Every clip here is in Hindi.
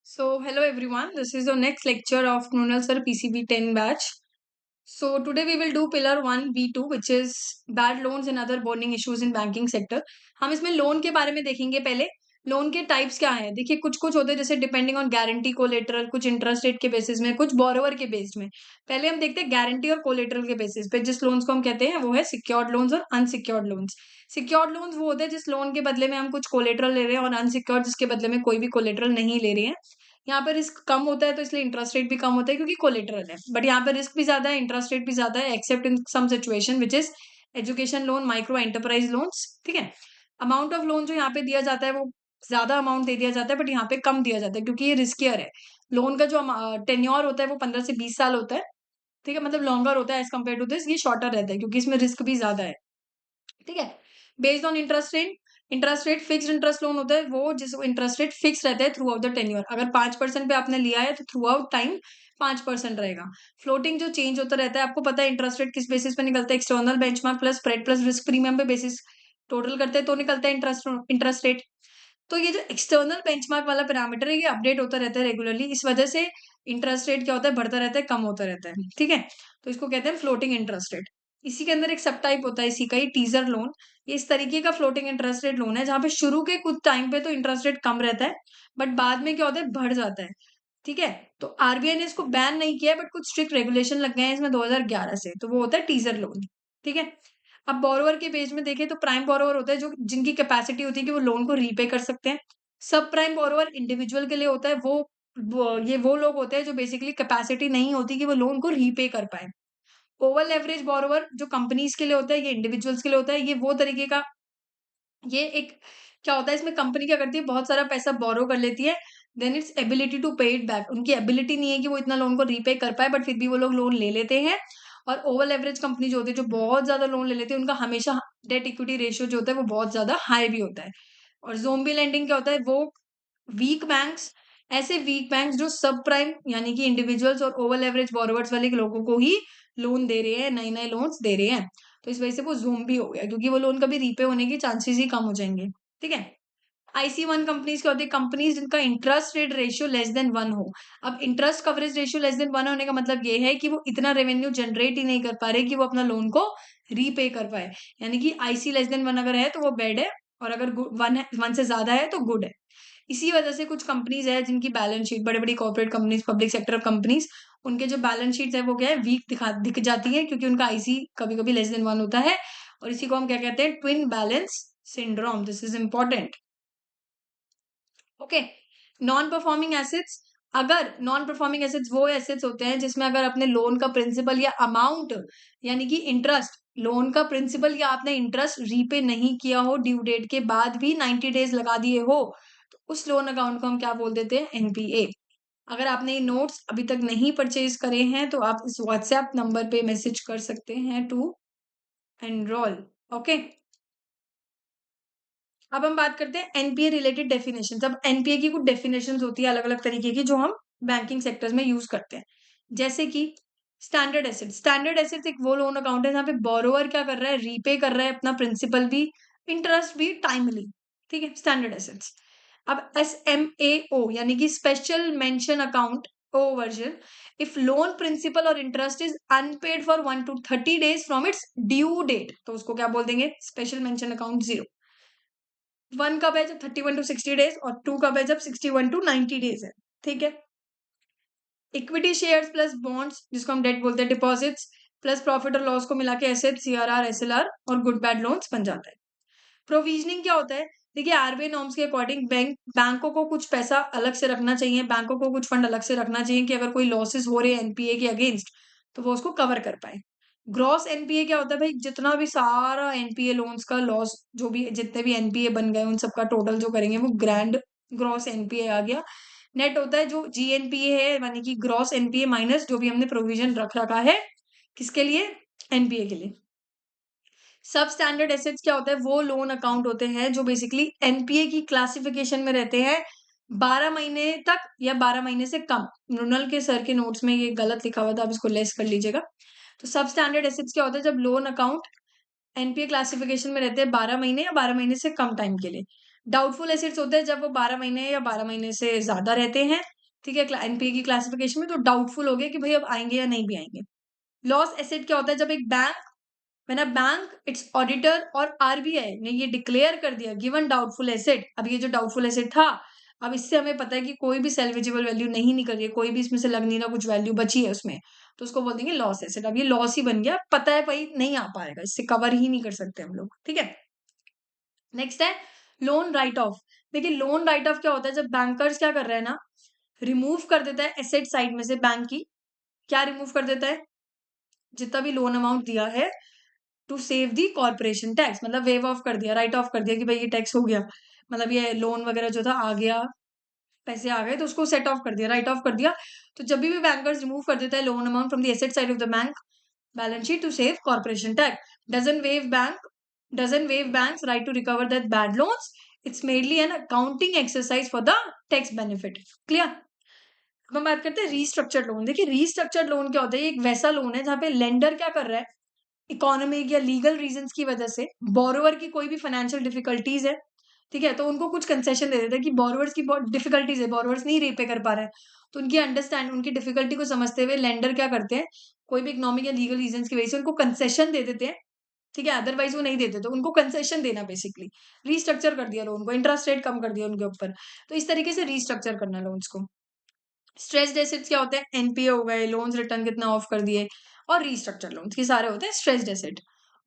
So, hello everyone. This is the next lecture of Krunal Sir PCB 10 batch. So, today we will do pillar 1 B2 which is bad loans and other burning issues in banking sector. हम इसमें लोन के बारे में देखेंगे पहले. लोन के टाइप्स क्या हैं? देखिए कुछ कुछ होते हैं जैसे डिपेंडिंग ऑन गारंटी कोलेटरल, कुछ इंटरेस्ट रेट के बेसिस में, कुछ बोरोवर के बेस्ड में. पहले हम देखते हैं गारंटी और कोलेटरल के बेसिस पे. जिस लोन्स को हम कहते हैं वो है सिक्योर्ड लोन्स और अनसिक्योर्ड लोन्स. सिक्योर्ड लोन्स वो होते हैं जिस लोन के बदले में हम कुछ कोलेटरल ले रहे हैं, और अनसिक्योर्ड जिसके बदले में कोई भी कोलेटरल नहीं ले रहे हैं. यहाँ पे रिस्क कम होता है तो इसलिए इंटरेस्ट रेट भी कम होता है क्योंकि कोलेटरल है. बट यहाँ पे रिस्क भी ज्यादा है, इंटरेस्ट रेट भी ज्यादा है, except in some situation which is education loan, micro enterprise loans. ठीक है. अमाउंट ऑफ लोन जो यहाँ पे दिया जाता है वो ज्यादा अमाउंट दे दिया जाता है, बट यहाँ पे कम दिया जाता है क्योंकि ये रिस्कियर है. लोन का जो टेन्योर होता है वो 15 से 20 साल होता है. ठीक है, मतलब लॉन्गर होता है एज कम्पेयर टू दिस. ये शॉर्टर रहता है क्योंकि इसमें रिस्क भी ज्यादा है. ठीक है. Based on interest rate fixed interest loan होता है वो जिस इंटरेस्ट रेट फिक्स रहता है थ्रू आउट द टेन्योर. अगर 5% पे आपने लिया है तो थ्रू आउट टाइम 5% रहेगा. फ्लोटिंग जो चेंज होता रहता है, आपको पता है इंटरेस्ट रेट किस बेसिस पे निकलता है? External benchmark plus spread plus risk premium पे बेसिस टोटल करते हैं तो निकलता है इंटरेस्ट रेट. तो ये जो एक्सटर्नल बेंचमार्क वाला पैरामीटर है ये अपडेट होता रहता है रेगुलरली. इस वजह से इंटरेस्ट रेट क्या होता है? बढ़ता रहता है, कम होता रहता है. ठीक है. तो इसको कहते हैं फ्लोटिंग इंटरेस्ट रेट. इसी के अंदर एक सब टाइप होता है इसी का ही, टीजर लोन. ये इस तरीके का फ्लोटिंग इंटरेस्ट रेट लोन है जहां पे शुरू के कुछ टाइम पे तो इंटरेस्ट रेट कम रहता है, बट बाद में क्या होता है? बढ़ जाता है. ठीक है. तो आरबीआई ने इसको बैन नहीं किया है, बट कुछ स्ट्रिक्ट रेगुलेशन लग गए हैं इसमें 2011 से, तो वो होता है टीजर लोन. ठीक है. अब बोरोवर के पेज में देखें तो प्राइम बोरोवर होता है जो जिनकी कैपेसिटी होती है कि वो लोन को रीपे कर सकते हैं. सब प्राइम बोरोवर इंडिविजुअल के लिए होता है. वो लोग होते हैं जो बेसिकली कैपेसिटी नहीं होती कि वो लोन को रीपे कर पाए. ओवर लेवरेज बोरोवर जो कंपनीज के लिए होता है, ये इंडिविजुअल्स के लिए होता है. ये वो तरीके का, ये एक क्या होता है इसमें, कंपनी क्या करती है? बहुत सारा पैसा बोरो कर लेती है, देन इट्स एबिलिटी टू पे इट बैक. उनकी एबिलिटी नहीं है कि वो इतना लोन को रीपे कर पाए, बट फिर भी वो लोग लोन ले लेते हैं. और ओवर लेवरेज कंपनी जो होती है, जो बहुत ज्यादा लोन ले लेती है, उनका हमेशा डेट इक्विटी रेशियो जो होता है वो बहुत ज्यादा हाई भी होता है. और जोम्बी लेंडिंग क्या होता है? वो वीक बैंक्स, ऐसे वीक बैंक्स जो सब प्राइम यानी कि इंडिविजुअल्स और ओवर लेवरेज बोरोवर्स वाले लोगों को ही लोन दे रहे हैं, नए नए लोन्स दे रहे हैं. तो इस वजह से वो ज़ोंबी हो गया क्योंकि वो लोन कभी रीपे होने के चांसेस ही कम हो जाएंगे. ठीक है. IC1 कंपनीज क्या होती है? कंपनीज जिनका interest rate ratio less than 1 हो. अब interest coverage ratio less than 1 होने का मतलब ये है कि वो इतना रेवेन्यू जनरेट ही नहीं कर पा रहे कि वो अपना लोन को रीपे कर पाए. यानी कि IC लेस देन 1 अगर है तो वो बैड है, और अगर 1 से ज्यादा है तो गुड है. इसी वजह से कुछ कंपनीज है जिनकी बैलेंस शीट, बड़े बड़ी corporate companies, public sector companies, उनके जो बैलेंस शीट है वो क्या है? वीक दिख जाती है क्योंकि उनका IC कभी कभी लेस देन 1 होता है. और इसी को हम क्या कहते हैं? Twin balance syndrome. This is important. Okay. Non performing assets. अगर नॉन परफॉर्मिंग एसेट्स वो एसेट्स होते हैं जिसमें अगर अपने लोन का प्रिंसिपल या अमाउंट यानी कि इंटरेस्ट, लोन का प्रिंसिपल या आपने इंटरेस्ट रीपे नहीं किया हो ड्यू डेट के बाद भी 90 डेज लगा दिए हो, तो उस लोन अकाउंट को हम क्या बोल देते हैं? NPA. अगर आपने ये नोट्स अभी तक नहीं परचेज करे हैं तो आप इस व्हाट्सएप नंबर पे मैसेज कर सकते हैं टू एनरोल. ओके. अब हम बात करते हैं एनपीए रिलेटेड डेफिनेशन. अब एनपीए की कुछ डेफिनेशन होती है अलग अलग तरीके की जो हम बैंकिंग सेक्टर्स में यूज करते हैं. जैसे कि स्टैंडर्ड एसेट्स. स्टैंडर्ड एसेट्स एक वो लोन अकाउंट है जहाँ पे बोरोवर क्या कर रहा है? रीपे कर रहा है अपना प्रिंसिपल भी, इंटरेस्ट भी टाइमली. ठीक है, स्टैंडर्ड एसेट्स. अब SMAO यानी कि special mention account O version, if loan principal और interest is unpaid for 1 to 30 days from its due date, तो उसको क्या बोल देंगे? Special mention account 0. 1 कब है? जब 31 to 60 days, और 2 कब है? जब 61 to 90 days है. ठीक है. इक्विटी शेयर्स प्लस बॉन्ड्स जिसको हम डेट बोलते हैं, डिपॉजिट्स प्लस प्रॉफिट और लॉस को मिला के एसेट, CRR, SLR और गुड बैड लोन्स बन जाता है. प्रोविजनिंग क्या होता है? देखिए आरबीआई नॉर्म्स के अकॉर्डिंग बैंकों को कुछ पैसा अलग से रखना चाहिए, बैंकों को कुछ फंड अलग से रखना चाहिए कि अगर कोई लॉसेस हो रहे हैं एनपीए के अगेंस्ट तो वो उसको कवर कर पाए. ग्रॉस एनपीए क्या होता है भाई? जितना भी सारा एनपीए लोन्स का लॉस, जो भी जितने भी एनपीए बन गए उन सबका टोटल जो करेंगे वो ग्रैंड ग्रॉस एनपीए आ गया. नेट होता है जो जीएनपीए है यानी कि ग्रॉस एनपीए माइनस जो भी हमने प्रोविजन रख रखा है किसके लिए? एनपीए के लिए. सब स्टैंडर्ड एसेट्स क्या होता है? वो लोन अकाउंट होते हैं जो बेसिकली एनपीए की क्लासिफिकेशन में रहते हैं 12 महीने तक या 12 महीने से कम. मृणाल के सर के नोट्स में ये गलत लिखा हुआ था, आप इसको लेस कर लीजिएगा. तो सब स्टैंडर्ड एसेट्स क्या होता है? जब लोन अकाउंट एनपीए क्लासिफिकेशन में रहते हैं 12 महीने या 12 महीने से कम टाइम के लिए. डाउटफुल एसेट्स होते हैं जब वो 12 महीने या 12 महीने से ज्यादा रहते हैं, ठीक है, एनपीए की क्लासिफिकेशन में, तो डाउटफुल हो गया कि भाई अब आएंगे या नहीं भी आएंगे। लॉस एसेट क्या होता है? जब एक bank, when a bank, it's auditor और आरबीआई ने ये डिक्लेयर कर दिया गिवन डाउटफुल एसेट, अब ये जो डाउटफुल एसेट था, अब इससे हमें पता है कि कोई भी सेल्वेजेबल वैल्यू नहीं निकल रही है, कोई भी इसमें से लग नहीं रहा, कुछ वैल्यू बची है उसमें, तो उसको बोल देंगे लॉस एसेट। अब ये लॉस ही बन गया, पता है भाई नहीं आ पाएगा, इससे कवर ही नहीं कर सकते हम लोग, ठीक है। नेक्स्ट है लोन राइट ऑफ। देखिए लोन राइट ऑफ क्या होता है? जब बैंकर्स क्या कर रहे हैं ना, रिमूव कर देता है एसेट साइड में से बैंक की। क्या रिमूव कर देता है? जितना भी लोन अमाउंट दिया है to save the corporation tax, मतलब वेव ऑफ कर दिया, राइट ऑफ कर दिया कि भाई ये टैक्स हो गया, मतलब ये लोन वगैरह जो था आ गया, पैसे आ गए, तो उसको सेट ऑफ कर दिया, राइट ऑफ कर दिया। तो जब भी बैंकर्स रिमूव कर देता है loan amount from the asset side of the bank balance sheet to save corporation tax, doesn't waive bank, doesn't waive banks right to recover that bad loans, it's mainly an accounting exercise for the tax benefit. Clear? अब हम बात करते हैं रीस्ट्रक्चर्ड लोन। देखिए रीस्ट्रक्चर्ड लोन क्या होता है? ये एक वैसा लोन है जहां पे लेंडर क्या कर रहा है, इकोनॉमिक या लीगल रीजंस की वजह से बोरोवर की कोई भी फाइनेंशियल डिफिकल्टीज है, ठीक है, तो उनको कुछ कंसेशन दे देते हैं कि बोरोवर्स की बहुत डिफिकल्टीज है, बोरोवर्स नहीं रीपे कर पा रहे हैं, तो उनकी अंडरस्टैंड, उनकी डिफिकल्टी को समझते हुए लेंडर क्या करते हैं, कोई भी इकोनॉमिक या लीगल रीजंस की वजह से उनको कंसेशन दे देते हैं, ठीक है, अदरवाइज वो नहीं देते, तो उनको कंसेशन देना, बेसिकली रीस्ट्रक्चर कर दिया लोन को, इंटरेस्ट रेट कम कर दिया उनके ऊपर, तो इस तरीके से रीस्ट्रक्चर करना लोन्स को। स्ट्रेस्ड एसेट्स क्या होते हैं? एनपीए हो गए, लोन्स रिटर्न कितना ऑफ कर दिए, और रीस्ट्रक्चर लोन्स के सारे होते हैं stressed asset.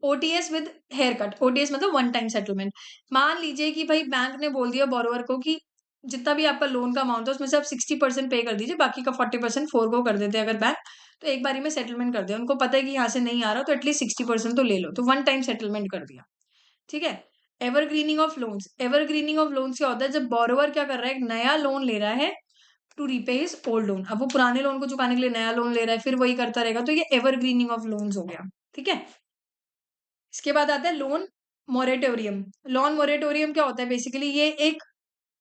OTS with haircut, OTS मतलब वन टाइम सेटलमेंट। मान लीजिए कि भाई बैंक ने बोल दिया बोरोवर को कि जितना भी आपका लोन का अमाउंट है उसमें से आप 60% पे कर दीजिए, बाकी का 40% फोरगो कर देते हैं अगर बैंक, तो एक बारी में सेटलमेंट कर दिया, उनको पता है कि यहाँ से नहीं आ रहा, तो एटलीस्ट 60% तो ले लो, तो वन टाइम सेटलमेंट कर दिया, ठीक है। Evergreening of loans, evergreening of loans क्या होता है? जब बोरोवर क्या कर रहा है, एक नया लोन ले रहा है to repay his old loan, अब वो पुराने लोन को चुकाने के लिए नया लोन ले रहा है, फिर वही करता रहेगा, तो ये एवरग्रीनिंग ऑफ लोन्स हो गया, ठीक है। इसके बाद आता है लोन मोरेटोरियम। लोन मोरेटोरियम क्या होता है? बेसिकली ये एक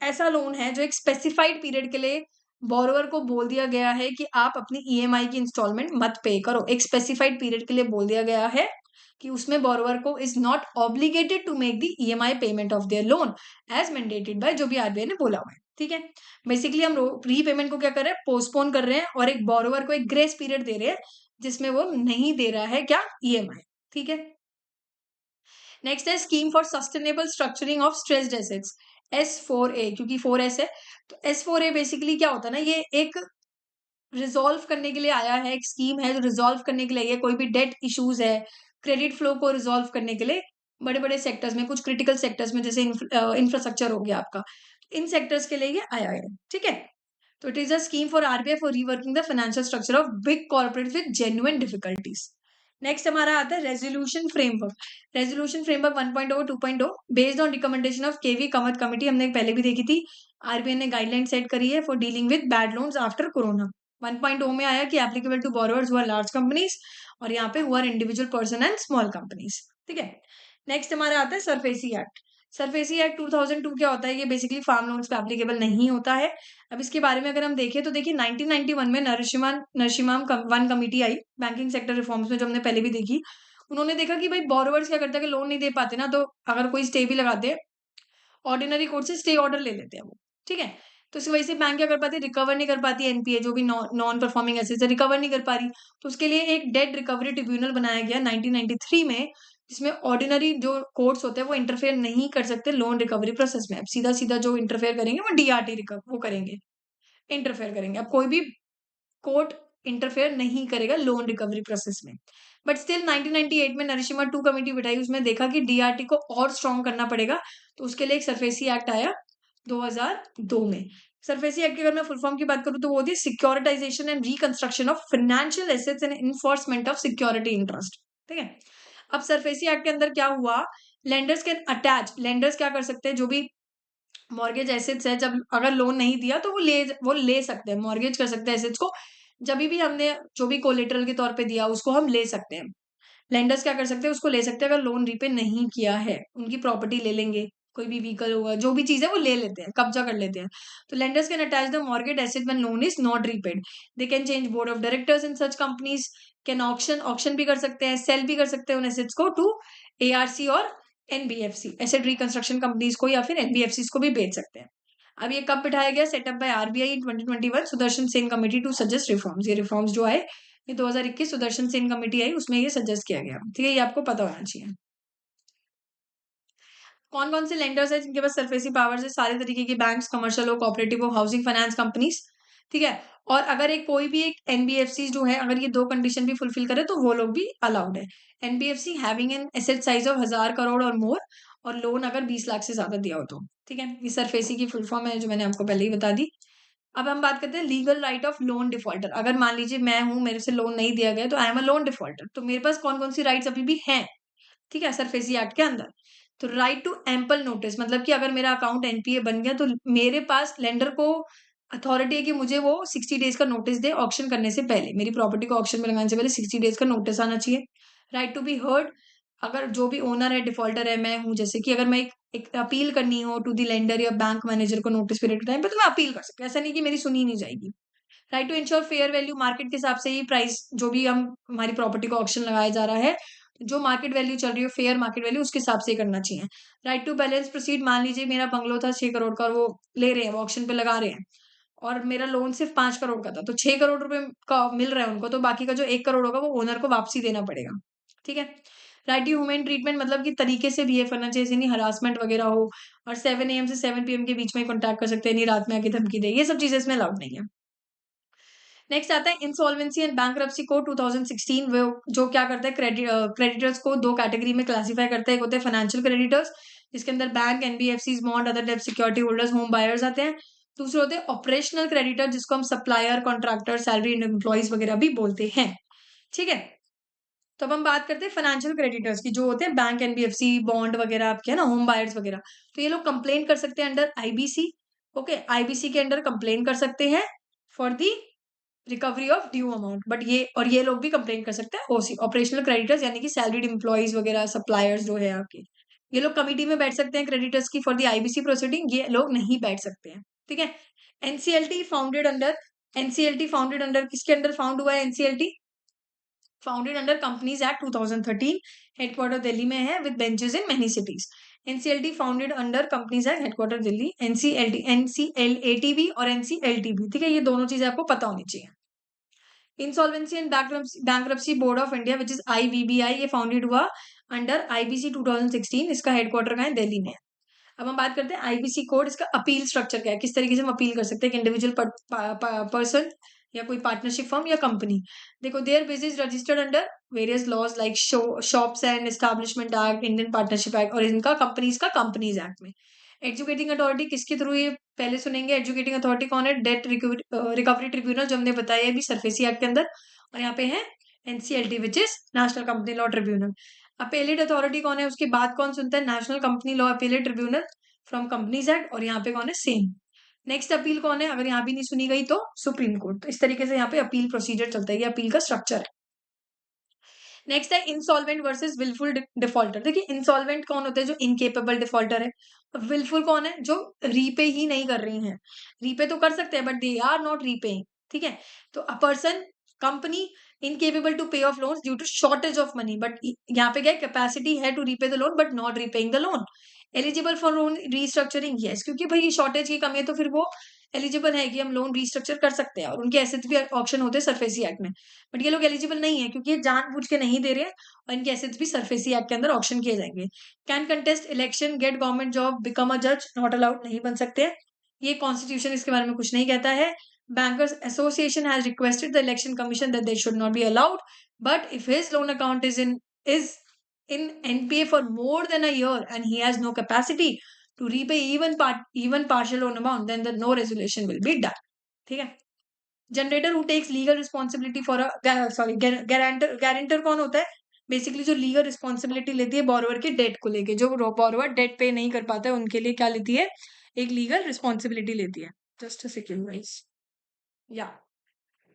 ऐसा लोन है जो एक स्पेसिफाइड पीरियड के लिए बोरोवर को बोल दिया गया है कि आप अपनी ईएमआई की इंस्टॉलमेंट मत पे करो, एक स्पेसिफाइड पीरियड के लिए बोल दिया गया है कि उसमें बोरोवर को is not obligated to make the EMI payment of their loan as mandated by, जो भी आरबीआई ने बोला हुआ है, ठीक है। बेसिकली हम रीपेमेंट को क्या कर रहे हैं, पोस्टपोन कर रहे हैं, और एक बोरोवर को एक ग्रेस पीरियड दे रहे हैं जिसमें वो नहीं दे रहा है क्या, ईएमआई, ठीक है। नेक्स्ट है scheme for sustainable structuring of stressed assets, S4A, क्योंकि 4S है, तो S4A बेसिकली क्या होता है ना, ये एक रिजॉल्व करने के लिए आया है, एक स्कीम है जो रिजॉल्व करने के लिए है, कोई भी डेट इश्यूज है, क्रेडिट फ्लो को रिजॉल्व करने के लिए बड़े बड़े सेक्टर्स में, कुछ क्रिटिकल सेक्टर्स में, जैसे इंफ्रास्ट्रक्चर हो गया आपका, इन सेक्टर्स के लिए ये आया है, ठीक है। तो it is a scheme for RBI for reworking the financial structure of big corporates with genuine difficulties. Next हमारा आता है resolution framework. Resolution framework 1.0 2.0 based on recommendation of KV Kamath committee, हमने पहले भी देखी थी। आरबीआई ने गाइडलाइन सेट करी है for dealing with bad loans after corona. 1.0 में आया कि applicable to borrowers who are large companies, और यहाँ पे who are individual person and small companies, ठीक है। नेक्स्ट हमारा आता है सरफेसी एक्ट। सरफेसी एक्ट 2002 क्या होता है? ये बेसिकली फार्म लोन्स पे एप्लीकेबल नहीं होता है। अब इसके बारे में अगर हम देखें तो देखिए 1991 में नरसिम्हम वन कमेटी आई बैंकिंग सेक्टर रिफॉर्म्स में, जो हमने पहले भी देखी। उन्होंने देखा कि भाई बोरोवर्स क्या करते हैं कि लोन नहीं दे पाते ना, तो अगर कोई स्टे भी लगाते हैं, ऑर्डिनरी कोर्ट से स्टे ऑर्डर ले लेते हैं वो, ठीक है। तो इस वजह से बैंक क्या कर पाती है, रिकवर नहीं कर पाती, एनपीए जो भी नॉन परफॉर्मिंग एसेट्स है रिकवर नहीं कर पा रही, तो उसके लिए एक डेट रिकवरी ट्रिब्यूनल बनाया गया 1993 में, जिसमें ऑर्डिनरी जो कोर्ट्स होते हैं वो इंटरफेयर नहीं कर सकते लोन रिकवरी प्रोसेस में। अब सीधा सीधा जो इंटरफेयर करेंगे वो डीआरटी रिकवर वो करेंगे, इंटरफेयर करेंगे। अब कोई भी कोर्ट इंटरफेयर नहीं करेगा लोन रिकवरी प्रोसेस में। बट स्टिल 1998 में नरिशिमा 2 कमेटी बिठाई, उसमें देखा कि डीआरटी को और स्ट्रॉन्ग करना पड़ेगा, तो उसके लिए एक सरफेसी एक्ट आया 2002 में। सरफेसी एक्ट की अगर मैं फुल फॉर्म की बात करूं तो वो होती है securitisation and reconstruction of financial assets and enforcement of security interest, ठीक है। अब सरफेसी एक्ट के अंदर क्या हुआ, लेंडर्स कैन अटैच, लेंडर्स क्या कर सकते हैं, जो भी मॉर्गेज एसेट्स है, जब अगर लोन नहीं दिया तो वो ले सकते हैं, मॉर्गेज कर सकते हैं एसेट्स को, जब भी हमने जो भी कोलेटरल के तौर पे दिया उसको हम ले सकते हैं। लेंडर्स क्या कर सकते हैं, उसको ले सकते हैं अगर लोन रीपे नहीं किया है, उनकी प्रॉपर्टी ले लेंगे, कोई भी व्हीकल होगा, जो भी चीज है वो ले लेते हैं, कब्जा कर लेते हैं। तो lenders can attach the mortgage asset when loan is not repaid. They can change board of directors in such companies, can auction भी कर सकते हैं, सेल भी कर सकते हैं उन एसेट्स को टू एआरसी और एनबीएफसी, एसेट रिकंस्ट्रक्शन कंपनीज को या फिर एनबीएफसी को भी बेच सकते हैं। अब ये कब बिठाया गया? Setup by RBI in 2021 Sudarshan Sen committee to suggest reforms. ये रिफॉर्म्स जो आए ये 2021 सुदर्शन सेन कमेटी आई, उसमें ये सजेस्ट किया गया। ठीक है, ये आपको पता होना चाहिए। कौन कौन से लेंडर्स है जिनके पास सरफेसी पावर्स है? सारे तरीके के बैंक्स, कमर्शियल हो, कोऑपरेटिव हो, हाउसिंग फाइनेंस कंपनीज। ठीक है, और अगर एक कोई भी एक एनबीएफसी जो है अगर ये दो कंडीशन भी फुलफिल करे तो वो लोग भी अलाउड है। NBFC having an asset size of 1000 crore और मोर, और लोन अगर 20 लाख से ज्यादा दिया हो तो। ठीक है, ये सरफेसी की फुल फॉर्म है जो मैंने आपको पहले ही बता दी। अब हम बात करते हैं legal right of loan defaulter. अगर मान लीजिए मैं हूं, मेरे से लोन नहीं दिया गया तो I am a loan defaulter, तो मेरे पास कौन कौन सी राइट्स अभी भी हैं? ठीक है, सरफेसी एक्ट के अंदर। तो राइट टू एम्पल नोटिस, मतलब कि अगर मेरा अकाउंट एनपीए बन गया तो मेरे पास लेंडर को अथॉरिटी है कि मुझे वो 60 डेज का नोटिस दे ऑक्शन करने से पहले, मेरी प्रॉपर्टी को ऑक्शन में लगाने से पहले 60 डेज का नोटिस आना चाहिए। राइट टू बी हर्ड, अगर जो भी ओनर है, डिफॉल्टर है, मैं हूं, जैसे कि अगर मैं एक अपील करनी हो टू दी लेंडर या बैंक मैनेजर को नोटिस पीरियड टाइम पे, तो मैं अपील कर सकती हूँ। ऐसा नहीं कि मेरी सुनी नहीं जाएगी। Right to ensure fair value, market के हिसाब से ही प्राइस, जो भी हम हमारी प्रॉपर्टी को ऑक्शन लगाया जा रहा है, जो मार्केट वैल्यू चल रही है, फेयर मार्केट वैल्यू, उसके हिसाब से करना चाहिए। राइट टू बैलेंस प्रोसीड, मान लीजिए मेरा बंगलो था 6 करोड़ का और वो ले रहे हैं, वो ऑक्शन पे लगा रहे हैं, और मेरा लोन सिर्फ 5 करोड़ का था, तो 6 करोड़ रुपए का मिल रहा है उनको, तो बाकी का जो 1 करोड़ होगा वो ओनर को वापसी देना पड़ेगा। ठीक है। राइट टू ह्यूमन ट्रीटमेंट, मतलब कि तरीके से बिहेव करना चाहिए, जैसे नहीं हरासमेंट वगैरह हो, और 7 AM से 7 PM के बीच में कॉन्टैक्ट कर सकते हैं, नहीं रात में आके धमकी दे, ये सब चीजें इसमें अलाउड नहीं है। नेक्स्ट आता है इंसॉल्वेंसी एंड बैंक्रप्सी कोड 2016, वो जो क्या करता है, क्रेडिटर्स को दो कैटेगरी में क्लासिफाई करता है। एक होते हैं फाइनेंशियल क्रेडिटर्स, जिसके अंदर बैंक, एनबीएफसीज, बॉन्ड, अदर डेब्ट सिक्योरिटी होल्डर्स, होम बायर्स आते हैं। दूसरे होते हैं ऑपरेशनल क्रेडिटर, जिसको हम सप्लायर, कॉन्ट्रैक्टर, सैलरी एम्प्लॉइज वगैरह भी बोलते हैं। ठीक है, तो अब हम बात करते हैं फाइनेंशियल क्रेडिटर्स की, जो होते हैं बैंक, एनबीएफसी, बॉन्ड वगैरह आपके, है ना, होम बायर्स वगैरह। तो ये लोग कंप्लेन कर सकते हैं अंडर आईबीसी। ओके, आईबीसी के अंडर कंप्लेन कर सकते हैं for the recovery of due amount, but ये लोग भी कंप्लेन कर सकते हैं ओसी, ऑपरेशनल क्रेडिटर्स, यानी कि सैलरीड एम्प्लॉइज वगैरह, सप्लायर्स जो है आपके, ये लोग कमिटी में बैठ सकते हैं क्रेडिटर्स की फॉर द आईबीसी प्रोसीडिंग, ये लोग नहीं बैठ सकते हैं। ठीक है। NCLT founded under, NCLT founded under किसके अंडर फाउंड हुआ है? NCLT founded under companies act 2013, headquarter Delhi में है, with benches in many cities. NCLT founded under companies act, headquarter Delhi, NCLT, NCLATB और एनसीएलटीबी। ठीक है, ये दोनों चीजें आपको पता होनी चाहिए। Insolvency and bankruptcy board of India, which is IVBI, ये फाउंडेड हुआ अंडर आईबीसी 2016, इसका हेडक्वार्टर कहाँ है? दिल्ली में। अब हम बात करते हैं आईबीसी कोड, इसका अपील स्ट्रक्चर क्या है, किस तरीके से हम अपील कर सकते हैं, एक इंडिविजुअल पर्सन या कोई पार्टनरशिप फर्म या कंपनी। देखो, their business registered under various laws like shops and establishment act, Indian partnership act, और इनका कंपनीज एक्ट में। एजुकेटिंग अथॉरिटी किसके थ्रू ये पहले सुनेंगे? एजुकेटिंग अथॉरिटी कौन है? डेट रिकवरी ट्रिब्यूनल, जो हमने बताया भी सरफेसी एक्ट के अंदर, और यहाँ पे है NCLT, which is national company law tribunal. Appellate authority कौन है? उसकी बात कौन सुनता है? National company law appellate tribunal from companies act, और यहाँ पे कौन है? सेम। नेक्स्ट अपील कौन है? अगर यहाँ भी नहीं सुनी गई तो सुप्रीम कोर्ट। तो इस तरीके से यहाँ पे अपील प्रोसीजर चलता है, ये अपील का स्ट्रक्चर है। नेक्स्ट है इंसॉल्वेंट वर्सेस विलफुल डिफॉल्टर। देखिए, इंसॉल्वेंट कौन होते हैं? जो इनकेपेबल डिफॉल्टर है। विलफुल कौन है? जो रीपे ही नहीं कर रही हैं। रीपे तो कर सकते हैं but they are not repaying. ठीक है, तो a person, company incapable to pay off loans due to shortage of money, but यहाँ पे क्या है? कैपेसिटी है to repay the loan but not repaying the loan. Eligible for loan restructuring, yes, क्योंकि भाई ये शॉर्टेज की कमी है, तो फिर वो एलिजिबल है कि हम लोन रीस्ट्रक्चर कर सकते हैं, और उनके एसेट्स भी ऑक्शन होते हैं सरफेसी एक्ट में। बट ये लोग एलिजिबल नहीं है क्योंकि ये जानबूझ के नहीं दे रहे हैं, और इनके एसेट्स भी सरफेसी एक्ट के अंदर ऑक्शन किए जाएंगे। Can contest election, gate government job, become a जज, नॉट अलाउड, नहीं बन सकते हैं। ये कॉन्स्टिट्यूशन इसके बारे में कुछ नहीं कहता है। Bankers association has requested the election commission that they should not be allowed, but if his loan account is in NPA for more than a year and he has no capacity to repay even partial loan amount, then the no resolution will be done. ठीक है। Generator who takes legal responsibility for sorry guarantor कौन होता है? बेसिकली जो लीगल रिस्पॉन्सिबिलिटी लेती है बोरोवर की डेट को लेके, जो बोरोवर डेट पे नहीं कर पाता है उनके लिए क्या लेती है? एक लीगल रिस्पॉन्सिबिलिटी लेती है। जस्ट अ सेकेंड गाइस, या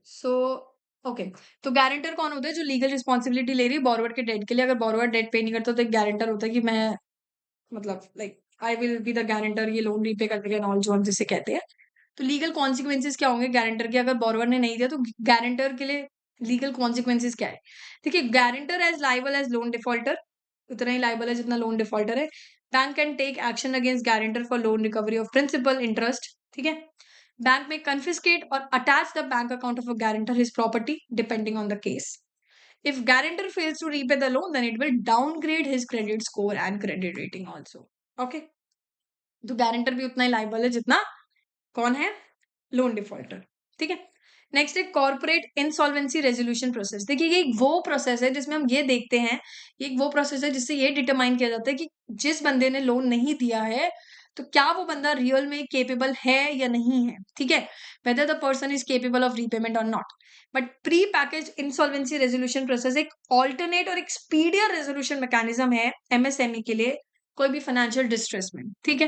सो ओके। तो गारंटर कौन होता है? जो लीगल रिस्पॉन्सिबिलिटी ले रही है बोरोवर के डेट के लिए। अगर बोरोवर डेट पे नहीं करता तो एक गारंटर होता है कि मैं, मतलब like, I will be the guarantor, ये लोन रीपे कर देगा, नॉल जो हम जिसे कहते हैं। तो लीगल कॉन्सिक्वेंसेज क्या होंगे गारंटर के? अगर बोरोवर ने नहीं दिया तो गारंटर के लिए लीगल कॉन्सिक्वेंसेज क्या है? देखिए, guarantor as liable as loan defaulter, उतना ही लायबल है जितना लोन डिफॉल्टर है। Bank can take action against guarantor for loan recovery of principal interest, ठीक है। बैंक में कन्फिस्केट और attach the bank account of a guarantor his property depending on the case. If guarantor fails to repay the loan, then it will downgrade his credit score and credit rating also. Okay? तो गारंटर भी उतना ही लायबल है जितना कौन है, लोन डिफॉल्टर, ठीक है। नेक्स्ट है कॉर्पोरेट इंसॉल्वेंसी रेजोल्यूशन प्रोसेस। देखिए ये एक वो प्रोसेस है जिसमें हम ये देखते हैं, ये एक वो प्रोसेस है जिससे ये डिटरमाइन किया जाता है कि जिस बंदे ने लोन नहीं दिया है तो क्या वो बंदा रियल में केपेबल है या नहीं है, ठीक है, whether the person is capable of repayment और नॉट। But pre package insolvency resolution process एक ऑल्टरनेट और एक स्पीडियर रेजोल्यूशन मैकेनिज्म है एमएसएमई के लिए कोई भी फाइनेंशियल डिस्ट्रेस में, ठीक है।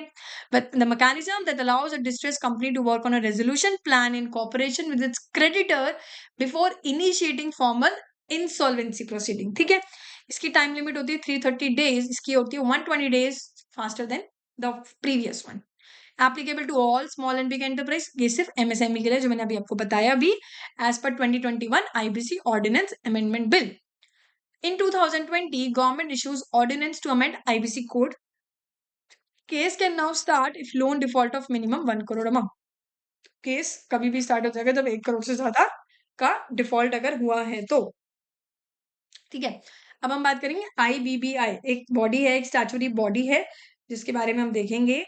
But the mechanism that allows a distressed company to work on a resolution plan in cooperation with its creditor before initiating formal insolvency proceeding, ठीक है। इसकी टाइम लिमिट होती है 330 days, इसकी होती है 120 days faster than the previous one. Applicable to all small and big enterprise, ये सिर्फ एमएसएमई के लिए, जो मैंने अभी आपको बताया अभी, एज पर 2021 IBC ordinance amendment bill. In 2020, government issues ordinance to amend IBC code. Case can now start if loan default of minimum 1 crore amount. Case कभी भी स्टार्ट हो जाएगा जब 1 करोड़ से ज्यादा का डिफॉल्ट अगर हुआ है तो, ठीक है। अब हम बात करेंगे आईबीबीआई, एक बॉडी है, एक स्टैट्यूटरी बॉडी है जिसके बारे में हम देखेंगे।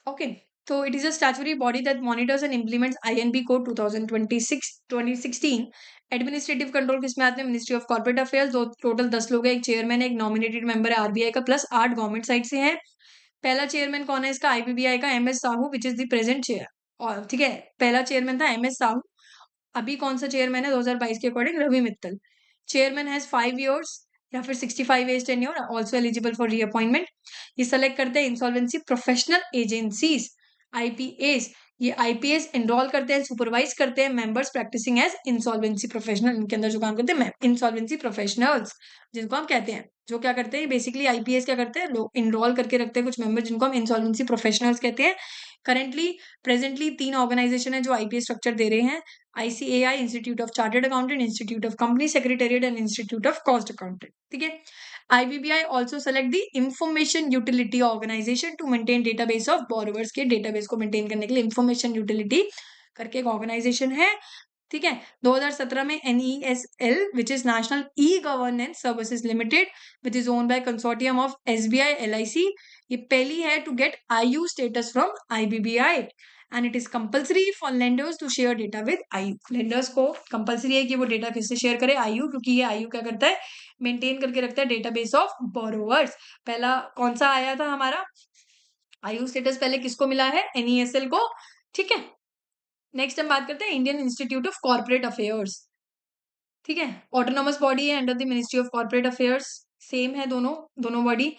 ओके, तो it is a statutory body that monitors and implements INB code 2016। Administrative control किसमें आते हैं, मिनिस्ट्री ऑफ कॉर्पोरेट अफेयर्स। दो टोटल 10 लोग हैं, एक चेयरमैन है, एक नॉमिनेटेड मेंबर है आरबीआई का, प्लस 8 गवर्नमेंट साइड से है। पहला चेयरमैन कौन है इसका, आईबीबीआई का M S Sahu, which is the present chair. और ठीक है, पहला चेयरमैन था एम एस साहू, अभी कौन सा चेयरमैन है 2022 के according, Ravi Mittal. Chairman has 5 years या फिर 65 age tenure, also eligible for reappointment. ये सेलेक्ट करते हैं इंसॉल्वेंसी प्रोफेशनल एजेंसीज, आईपीएस। ये आईपीएस एनरोल करते हैं, सुपरवाइज करते हैं members practising as insolvency professional. इनके अंदर जो काम करते हैं इंसॉल्वेंसी प्रोफेशनल्स, जिनको हम कहते हैं, जो क्या करते हैं बेसिकली आईपीएस क्या करते हैं, लोग इनरोल करके रखते हैं कुछ मेंबर जिनको हम इंसॉल्वेंसी प्रोफेशनल्स कहते हैं। करेंटली प्रेजेंटली 3 ऑर्गेनाइजेशन है जो आईपीएस स्ट्रक्चर दे रहे हैं, ICAI, institute of chartered accountant, institute of company secretariat and institute of cost accountant, ठीक है। IBBI also select the information utility organization to maintain database of borrowers के database को maintain करने के लिए information utility करके एक organization है, ठीक है। 2017 में NESL which is National E-Governance Services Limited which is owned by consortium of SBI LIC, ये पहली है to get IU status from IBBI and it is compulsory for lenders to share data with IU। lenders को compulsory है कि वो data किससे share करे, IU, क्योंकि ये IU क्या करता है, मेंटेन करके रखता है डेटाबेस ऑफ बोरोवर्स। पहला कौन सा आया था हमारा, आयु स्टेटस पहले किसको मिला है, एनईएसएल को, ठीक है। नेक्स्ट हम बात करते हैं Indian institute of corporate affairs, ठीक है। ऑटोनोमस बॉडी है under the ministry of corporate affairs, same है दोनों बॉडी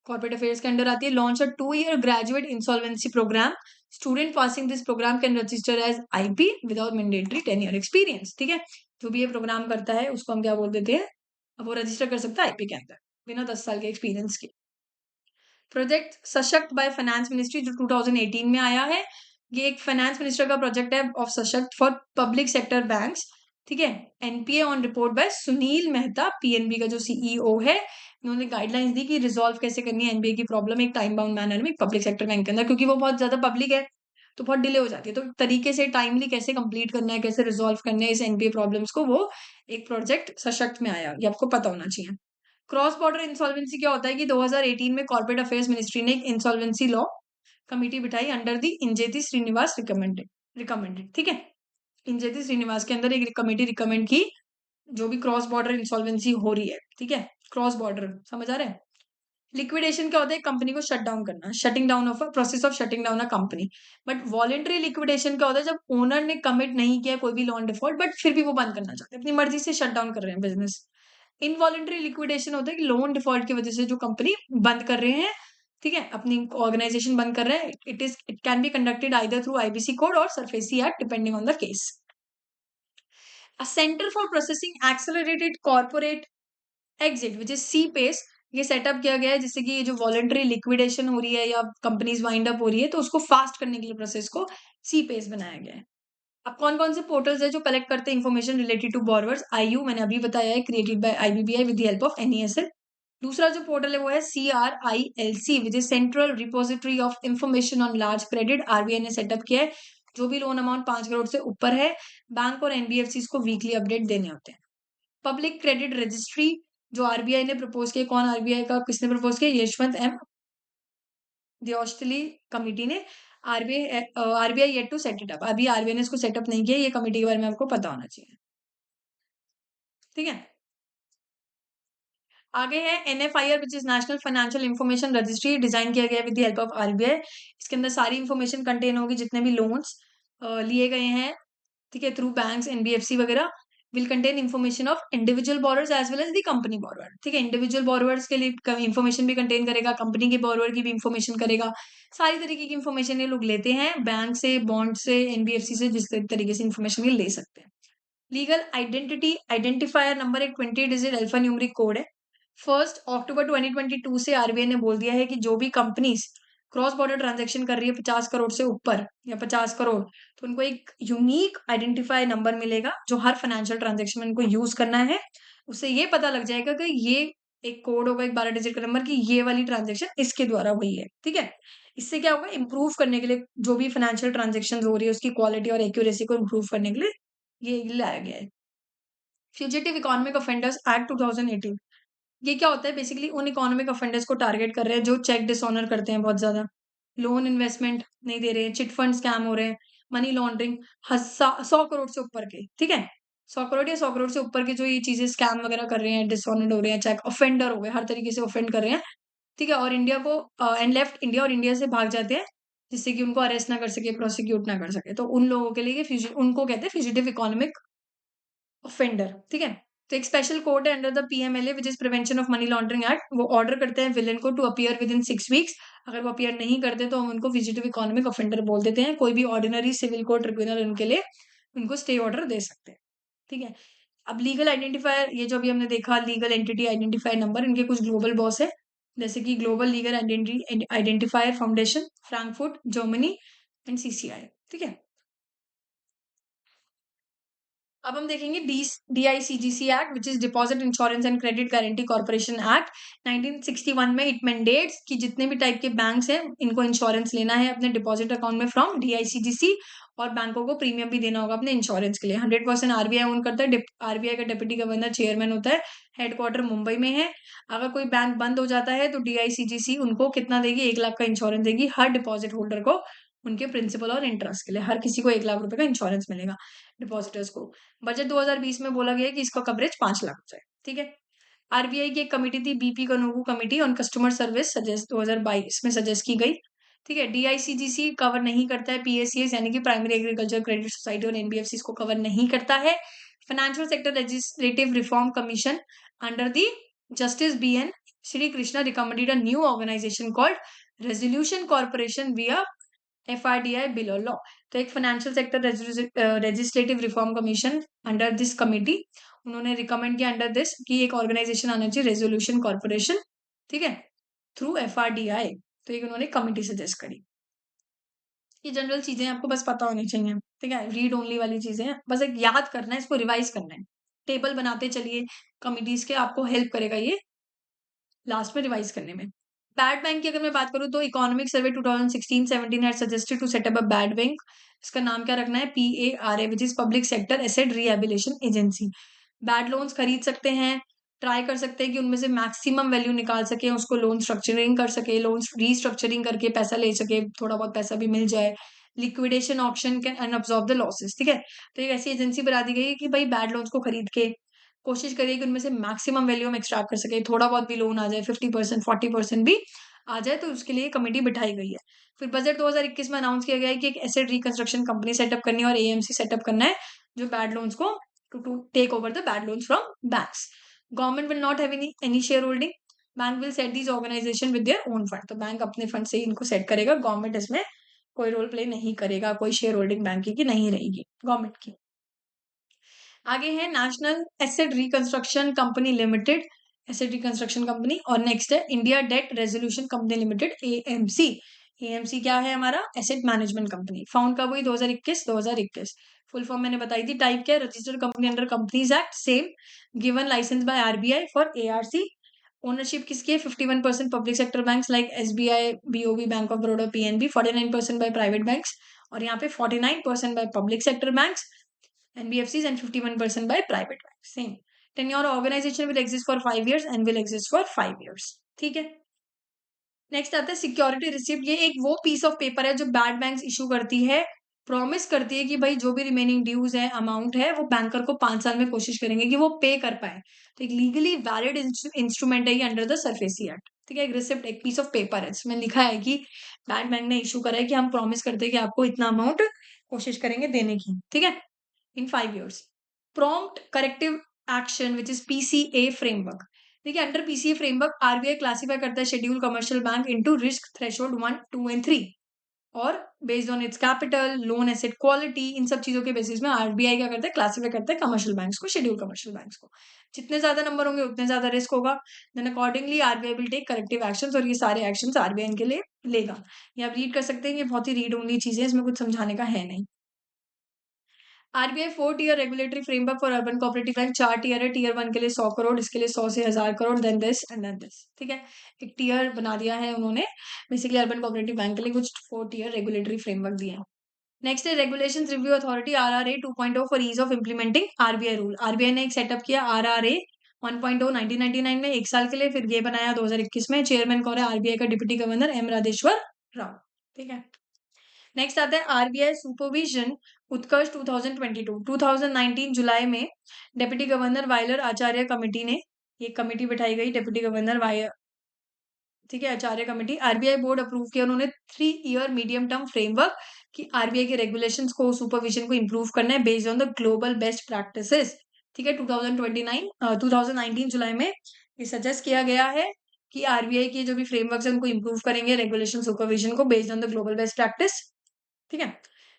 कॉर्पोरेट अफेयर्स के अंडर आती है। Launch a 2-year graduate insolvency programme, student passing this programme can register as IP without mandatory 10-year experience, ठीक है। जो भी ये प्रोग्राम करता है उसको हम क्या बोल देते हैं, अब वो रजिस्टर कर सकता है आईपी के अंदर बिना 10 साल के एक्सपीरियंस के। प्रोजेक्ट सशक्त बाय फाइनेंस मिनिस्ट्री जो 2018 में आया है, ये एक फाइनेंस मिनिस्टर का प्रोजेक्ट है ऑफ सशक्त फॉर पब्लिक सेक्टर बैंक्स, ठीक है। NPA on report by Sunil Mehta, PNB का जो सीईओ है, इन्होंने गाइडलाइंस दी कि रिजॉल्व कैसे करनी है एनपीए की प्रॉब्लम एक टाइम बाउंड मैनर में पब्लिक सेक्टर बैंक के अंदर, क्योंकि वो बहुत ज्यादा पब्लिक है तो बहुत डिले हो जाती है, तो तरीके से टाइमली कैसे कंप्लीट करना है, कैसे रिजॉल्व करना है इस एनपीए प्रॉब्लम्स को, वो एक प्रोजेक्ट सशक्त में आया, ये आपको पता होना चाहिए। क्रॉस बॉर्डर इंसॉल्वेंसी क्या होता है कि 2018 में कॉर्पोरेट अफेयर्स मिनिस्ट्री ने एक इंसॉल्वेंसी लॉ कमिटी बिठाई under the Injeti Srinivas recommended, ठीक है। इंजेति श्रीनिवास के अंदर एक कमेटी रिकमेंड की जो भी क्रॉस बॉर्डर इंसॉल्वेंसी हो रही है, ठीक है। क्रॉस बॉर्डर समझ आ रहा है। लिक्विडेशन क्या होता है, कंपनी को शट डाउन करना, shutting down of a process of shutting down a company. But voluntary liquidation क्या होता है, जब ओनर ने कमिट नहीं किया कोई भी लॉन डिफॉल्ट बट फिर भी वो बंद करना चाहते हैं, अपनी मर्जी से शट डाउन कर रहे हैं बिजनेस। इनवॉलेंट्री लिक्विडेशन होता है कि लोन डिफॉल्ट की वजह से जो कंपनी बंद कर रहे हैं, ठीक है, अपनी ऑर्गेनाइजेशन बंद कर रहे हैं, it can be conducted either through IBC code और SARFAESI act depending on the case. A centre for processing accelerated corporate exit which is CPACE, ये सेटअप किया गया है जिससे कि ये जो वॉलंटरी लिक्विडेशन हो रही है या कंपनीज वाइंड अप हो रही है तो उसको फास्ट करने के लिए प्रोसेस को सीपेस बनाया गया है। अब कौन कौन से पोर्टल्स है जो कलेक्ट करते हैं information related to borrowers, IU मैंने अभी बताया है, created by IBBI with the help of NESL. दूसरा जो पोर्टल है वो है CRILC which is central repository of information on large credit. RBI ने सेटअप किया है। जो भी लोन अमाउंट 5 करोड़ से ऊपर है, बैंक और एनबीएफसी को वीकली अपडेट देने होते हैं। पब्लिक क्रेडिट रजिस्ट्री जो आरबीआई ने प्रपोज किया, कौन आरबीआई का किसने प्रपोज किया? यशवंत एम दियोश्तली कमेटी ने। RBI yet to set it up, अभी आरबीआई ने इसको सेटअप नहीं किया। ये कमेटी के बारे में आपको पता होना चाहिए, ठीक है। आगे है NFIR which is national financial information registry. Design किया गया है with the help of RBI. इसके अंदर सारी इंफॉर्मेशन कंटेन होगी, जितने भी लोन्स लिए गए हैं, ठीक है, थ्रू बैंक्स एनबीएफसी वगैरह, will contain information of individual borrowers as well as the company borrower, ठीक है। इंडिविजुअल बोरोवर्स के लिए इन्फॉर्मेशन भी कंटेन करेगा, कंपनी के बोरोवर की भी इन्फॉर्मेशन करेगा। सारी तरीके की इन्फॉर्मेशन ये लोग लेते हैं बैंक से, बॉन्ड से, एनबीएफसी से, जिस तरीके से इन्फॉर्मेशन ये ले सकते हैं। लीगल आइडेंटिटी आइडेंटिफायर नंबर एक 20 डिजिट अल्फा न्यूमेरिक कोड है। 1 अक्टूबर 2022 से आरबीआई ने बोल दिया है कि जो भी कंपनीज क्रॉस बॉर्डर ट्रांजैक्शन कर रही है 50 करोड़ से ऊपर या 50 करोड़, तो उनको एक यूनिक आइडेंटिफाई नंबर मिलेगा जो हर फाइनेंशियल ट्रांजैक्शन में उनको यूज करना है। उससे ये पता लग जाएगा कि ये एक कोड होगा, एक 12 डिजिट का नंबर, कि ये वाली ट्रांजैक्शन इसके द्वारा हुई है, ठीक है। इससे क्या होगा, इंप्रूव करने के लिए जो भी फाइनेंशियल ट्रांजेक्शन हो रही है उसकी क्वालिटी और एक्यूरेसी को इंप्रूव करने के लिए ये लाया गया है। फ्यूजिटिव इकोनॉमिक ऑफेंडर्स एक्ट 2018, ये क्या होता है? बेसिकली उन इकोनॉमिक ऑफेंडर्स को टारगेट कर रहे हैं जो चेक डिसऑनर करते हैं बहुत ज्यादा, लोन इन्वेस्टमेंट नहीं दे रहे हैं, चिट फंड स्कैम हो रहे हैं, मनी लॉन्ड्रिंग, 100 करोड़ से ऊपर के, ठीक है, 100 करोड़ या 100 करोड़ से ऊपर के जो ये चीजें स्कैम वगैरह कर रहे हैं, डिसऑनर हो रहे हैं, चेक ऑफेंडर हो गए, हर तरीके से ऑफेंड कर रहे हैं, ठीक है, और इंडिया को एंड लेफ्ट इंडिया और इंडिया से भाग जाते हैं, जिससे कि उनको अरेस्ट ना कर सके, प्रोसिक्यूट ना कर सके, तो उन लोगों के लिए उनको कहते हैं फ्यूजिटिव इकोनॉमिक ऑफेंडर, ठीक है। तो एक स्पेशल कोर्ट है under the PMLA which is prevention of money laundering act, वो ऑर्डर करते हैं विलेन को to appear within 6 weeks. अगर वो अपीयर नहीं करते तो हम उनको फ्यूजिटिव इकोनॉमिक ऑफेंडर बोल देते हैं। कोई भी ऑर्डिनरी सिविल कोर्ट ट्रिब्यूनल उनके लिए उनको स्टे ऑर्डर दे सकते हैं, ठीक है। अब लीगल आइडेंटिफायर, ये जो अभी हमने देखा लीगल एंटिटी आइडेंटिफायर नंबर, इनके कुछ ग्लोबल बॉस है, जैसे कि global legal identifier foundation, Frankfurt, Germany and CCI, ठीक है। अब हम देखेंगे DICGC act which is deposit insurance and credit guarantee corporation act. 1961 में इट मैंडेट्स कि जितने भी टाइप के बैंक्स हैं इनको इंश्योरेंस लेना है अपने डिपॉजिट अकाउंट में फ्रॉम डीआईसीजीसी, और बैंकों को प्रीमियम भी देना होगा अपने इंश्योरेंस के लिए। 100% आरबीआई ओन करता है, आरबीआई का डिप्टी गवर्नर चेयरमैन होता है, हेडक्वार्टर मुंबई में है। अगर कोई बैंक बंद हो जाता है तो डीआईसीजीसी उनको कितना देगी? 1 लाख का इंश्योरेंस देगी हर डिपॉजिट होल्डर को, उनके प्रिंसिपल और इंटरेस्ट के लिए हर किसी को 1 लाख रुपए का इंश्योरेंस मिलेगा डिपॉजिटर्स को। बजट 2020 में बोला गया है कि इसका कवरेज 5 लाख हो जाए, ठीक है। आरबीआई की एक कमेटी थी, BP Kanungo committee on customer service, suggest 2022 में सजेस्ट की गई, ठीक है। डीआईसीजीसी कवर नहीं करता है पीएससीएस यानी कि प्राइमरी एग्रीकल्चर क्रेडिट सोसाइटी और एनबीएफसी को कवर नहीं करता है। Financial sector legislative reform commission under the justice BN Shri Krishna recommended a new organisation called resolution corporation via FRDI bill और लॉ। तो एक financial sector legislative reform commission under this committee, उन्होंने रिकमेंड किया अंडर दिस कि एक ऑर्गेनाइजेशन आना चाहिए रेजोल्यूशन कॉर्पोरेशन, ठीक है, थ्रू FRDI। तो एक उन्होंने कमिटी सजेस्ट करी। ये जनरल चीजें आपको बस पता होनी चाहिए, ठीक है, रीड ओनली वाली चीजें हैं, बस एक याद करना है, इसको रिवाइज करना है, टेबल बनाते चलिए कमिटीज के, आपको हेल्प करेगा ये लास्ट में रिवाइज करने में। बैड बैंक की अगर मैं बात करूं तो economic survey 2016-17 had suggested to set up a bad bank. इसका नाम क्या रखना है? PARA which is public sector asset rehabilitation agency. Bad loans खरीद सकते हैं, ट्राई कर सकते हैं कि उनमें से मैक्सिमम वैल्यू निकाल सके, उसको लोन स्ट्रक्चरिंग कर सके, लोन रीस्ट्रक्चरिंग करके पैसा ले सके, थोड़ा बहुत पैसा भी मिल जाए, liquidation option can and absorb the losses, ठीक है। तो एक ऐसी एजेंसी बना दी गई है कि भाई बैड लोन्स को खरीद के कोशिश करिए कि उनमें से मैक्सिमम वैल्यू हम एक्सट्रैक्ट कर सके, थोड़ा बहुत भी लोन आ जाए, 50% 40% भी आ जाए, तो उसके लिए कमेटी बिठाई गई है। फिर बजट 2021 में अनाउंस किया गया है कि एक एसेट रिकंस्ट्रक्शन कंपनी सेटअप करनी है और एएमसी सेटअप करना है, जो बैड लोन्स को to take over the bad loans from banks. Government will not have any share holding, bank will set these organisation with their own fund. तो बैंक अपने फंड से ही इनको सेट करेगा, गवर्नमेंट इसमें कोई रोल प्ले नहीं करेगा, कोई शेयर होल्डिंग बैंक की नहीं रहेगी, गवर्नमेंट की। आगे है national asset reconstruction company limited, asset reconstruction company, और नेक्स्ट है India debt resolution company limited, AMC. AMC क्या है? हमारा एसेट मैनेजमेंट कंपनी। फाउंड कब हुई? 2021। फुल फॉर्म मैंने बताई थी। टाइप क्या है? Registered company under companies act, same, given licence by RBI for ARC, ownership किसकी है? 51% public sector banks like SBI, BOB, bank of Baroda, PNB, 49% by private banks, और यहाँ पे 49% by public sector banks, NBFCs, and 51% by private banks. Same. Tenure organisation will exist for 5 years and will exist for 5 years. ठीक है. नेक्स्ट आता है सिक्योरिटी रिसिप्ट. ये एक वो पीस ऑफ पेपर है जो बैड बैंक्स इशू करती है, प्रॉमिस करती है कि भाई जो भी रिमेनिंग ड्यूज है, अमाउंट है, वो बैंकर को 5 साल में कोशिश करेंगे कि वो पे कर पाए. तो एक लीगली वैलिड इंस्ट्रूमेंट है ये अंडर द सरफेसी एक्ट. ठीक है. एक रिसिप्ट, एक पीस ऑफ पेपर है, इसमें लिखा है कि बैड बैंक ने इशू करा है कि हम प्रॉमिस करते हैं कि आपको इतना अमाउंट कोशिश करेंगे देने की. ठीक है. इन 5 years. Prompt corrective action which is PCA framework. देखिए under PCA framework RBI classify करता है scheduled commercial bank into risk threshold 1, 2 and 3, और based on its capital, loan asset quality, इन सब चीजों के बेसिस में आरबीआई क्या करता है? क्लासीफाई करता है कमर्शियल बैंक्स को, शेड्यूल कमर्शियल बैंक्स को. जितने ज्यादा नंबर होंगे उतने ज्यादा रिस्क होगा. Then accordingly RBI will take corrective actions, और ये सारे एक्शंस आरबीआई इनके लिए लेगा. ये आप रीड कर सकते हैं, ये बहुत ही रीड ओनली चीजें, इसमें कुछ समझाने का है नहीं. RBI 4 tier regulatory framework for urban cooperative bank. 4 tier है. टियर 1 के लिए 100 करोड़, इसके लिए 100 से 1000 crore, then this and then this. ठीक है. एक टियर बना दिया है उन्होंने बेसिकली अर्बन कोऑपरेटिव बैंक के लिए, कुछ 4 tier रेगुलेटरी फ्रेमवर्क दिए हैं. नेक्स्ट है regulation review authority RRA 2.0 for ease of implementing RBI rule. RBI ने एक सेटअप किया आरआरए 1.0 1999 में, 1 साल के लिए. फिर ये बनाया 2021 में. चेयरमैन कौन है? आरबीआई का deputy governor M Rajeshwar Rao. ठीक है. नेक्स्ट आता है आरबीआई सुपरविजन उत्कर्ष 2022. 2019 जुलाई में डेप्यूटी गवर्नर वायलर आचार्य कमेटी ने, ये कमेटी बिठाई गई डेप्यूटी गवर्नर वायर, ठीक है, आचार्य कमेटी. आरबीआई बोर्ड अप्रूव किया उन्होंने 3 year मीडियम टर्म फ्रेमवर्क कि आरबीआई के रेगुलेशंस को, सुपरविजन को इंप्रूव करना है based on the global best practices. ठीक है. 2019 जुलाई में ये सजेस्ट किया गया है कि आरबीआई के जो भी फ्रेमवर्क है उनको इंप्रूव करेंगे, रेगुलेशन सुपरविजन को based on the global best practice. ठीक है.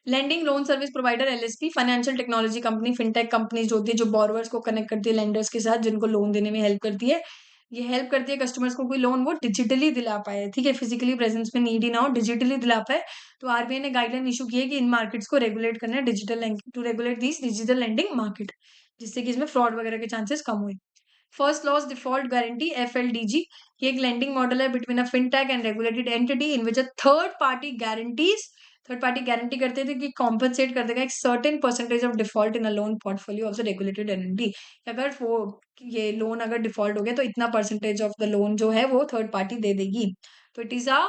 Lending loan service provider LSP, financial technology company, fintech companies जो होती है, जो बोरोवर्स को कनेक्ट करती है लेंडर्स के साथ, जिनको लोन देने में हेल्प करती है. ये हेल्प करती है कस्टमर्स को कोई लोन वो डिजिटली दिला पाए. ठीक है. फिजिकली प्रेजेंस में नीड ही ना हो, डिजिटली दिला पाए. तो आरबीआई ने गाइडलाइन इशू की है कि इन मार्केट्स को रेगुलेट करना है, digital to regulate this digital lending market, जिससे कि इसमें फ्रॉड वगैरह के चांसेस कम हुए. First loss default guarantee FLDG, ये एक लेंडिंग मॉडल है between a fintech and regulated entity in which a third party guarantee करते थे कि कॉम्पनसेट कर देगा एक certain percentage of default in a loan portfolio of the regulated entity. अगर वो ये लोन अगर डिफॉल्ट हो गया तो इतना परसेंटेज ऑफ द लोन जो है वो थर्ड पार्टी दे देगी. तो it is a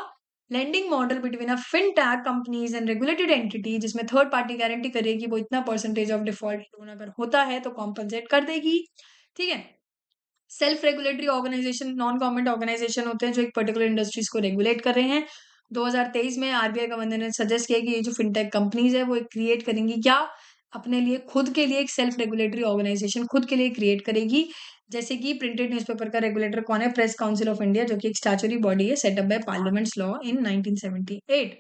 lending model between a fintech companies and regulated entity, जिसमें थर्ड पार्टी गारंटी करेगी वो इतना परसेंटेज ऑफ डिफॉल्ट लोन अगर होता है तो कॉम्पनसेट कर देगी. ठीक है. Self regulatory organisation, non government organisation होते हैं जो एक पर्टिकुलर इंडस्ट्रीज को रेगुलेट कर रहे हैं. 2023 में आरबीआई गवर्नर ने सजेस्ट किया कि ये जो फिनटेक कंपनीज है वो एक क्रिएट करेंगी क्या, अपने लिए खुद के लिए एक सेल्फ रेगुलेटरी ऑर्गेनाइजेशन खुद के लिए क्रिएट करेगी. जैसे कि प्रिंटेड न्यूज़पेपर का रेगुलेटर कौन है? प्रेस काउंसिल ऑफ इंडिया, जो कि एक स्टैच्यूटरी बॉडी है set up by parliament's law in 1978.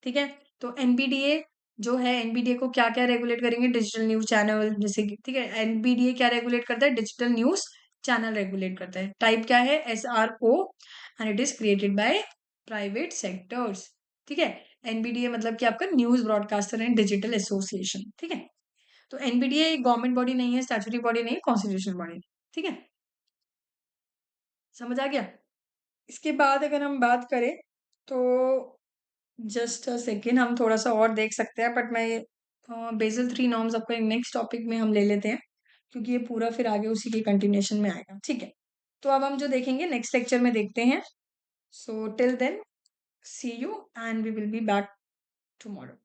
ठीक है. तो एनबीडीए जो है, एनबीडीए को क्या क्या रेगुलेट करेंगे? डिजिटल न्यूज चैनल, जैसे कि, ठीक है, एनबीडीए क्या रेगुलेट करता है? डिजिटल न्यूज चैनल रेगुलेट करता है. टाइप क्या है? SRO, and it is created by private sectors. ठीक है. एनबीडीए मतलब कि आपका news broadcaster and digital association. ठीक है. तो एनबीडीए गवर्नमेंट बॉडी नहीं है, स्टैट्यूटरी बॉडी नहीं है, कॉन्स्टिट्यूशनल बॉडी. ठीक है. समझ आ गया. इसके बाद अगर हम बात करें तो जस्ट अ सेकेंड, हम थोड़ा सा और देख सकते हैं, बट मैं बेसल 3 नॉर्म्स आपको नेक्स्ट टॉपिक में हम ले लेते हैं, क्योंकि ये पूरा फिर आगे उसी के कंटिन्यूएशन में आएगा. ठीक है. तो अब हम जो देखेंगे नेक्स्ट लेक्चर में देखते हैं. So till then, see you and we will be back tomorrow.